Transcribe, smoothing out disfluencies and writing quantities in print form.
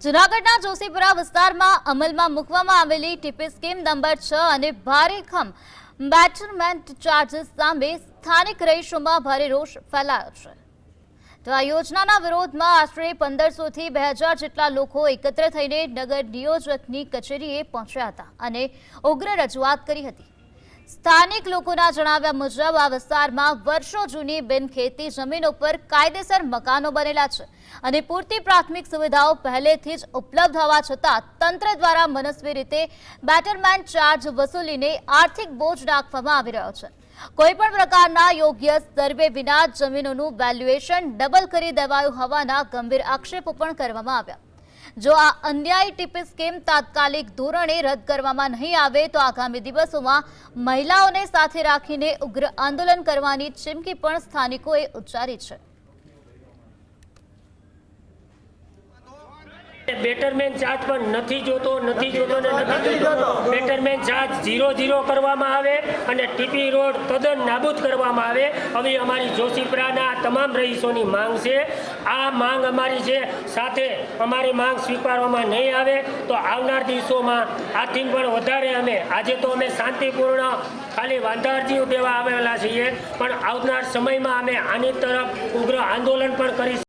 જૂનાગઢના જોશીપુરા વિસ્તારમાં અમલમાં મૂકવામાં આવેલી ટીપી સ્કીમ નંબર 6 અને ભારેખમ બેટરમેન્ટ ચાર્જીસ સામે સ્થાનિક રહીશોમાં ભારે રોષ ફેલાયો છે। તો આ યોજનાના વિરોધમાં આશરે 1500 થી 2000 જેટલા લોકો એકત્ર થઈને નગર નિયોજકની કચેરીએ પહોંચ્યા હતા અને ઉગ્ર રજૂઆત કરી હતી। સ્થાનિક લોકોના જણાવ્યા મુજબ આ વિસ્તારમાં વર્ષો જૂની બિનખેતી જમીનો પર કાયદેસર મકાનો બનેલા છે અને પૂરતી પ્રાથમિક સુવિધાઓ પહેલેથી જ ઉપલબ્ધ હોવા છતાં તંત્ર દ્વારા મનસ્વી રીતે બેટરમેન્ટ ચાર્જ વસૂલીને આર્થિક બોજ નાખવામાં આવી રહ્યો છે। કોઈપણ પ્રકારના યોગ્ય સર્વે વિના જમીનોનું વેલ્યુએશન ડબલ કરી દેવાયું હોવાના ગંભીર આક્ષેપો પણ કરવામાં આવ્યા। જો આ અન્યાયી ટીપી સ્કીમ તાત્કાલિક ધોરણે રદ કરવામાં નહીં આવે તો આગામી દિવસોમાં મહિલાઓને સાથે રાખીને ઉગ્ર આંદોલન કરવાની ચીમકી પણ સ્થાનિકોએ ઉચ્ચારી છે। બેટરમેન્ટ ચાર્જ પણ નથી જોતો બેટરમેન્ટ ચાર્જ 0 કરવામાં આવે અને ટીપી રોડ તદ્દન નાબૂદ કરવામાં આવે। હવે અમારી જોશીપુરાના તમામ રહીશોની માંગ છે। આ માંગ અમારી છે, સાથે અમારી માંગ સ્વીકારવામાં નહીં આવે તો આવનાર દિવસોમાં આથી પણ વધારે આજે તો અમે શાંતિપૂર્ણ ખાલી વાંધા અરજીઓ દેવા આવેલા છીએ, પણ આવનાર સમયમાં અમે આની તરફ ઉગ્ર આંદોલન પણ કરીશું।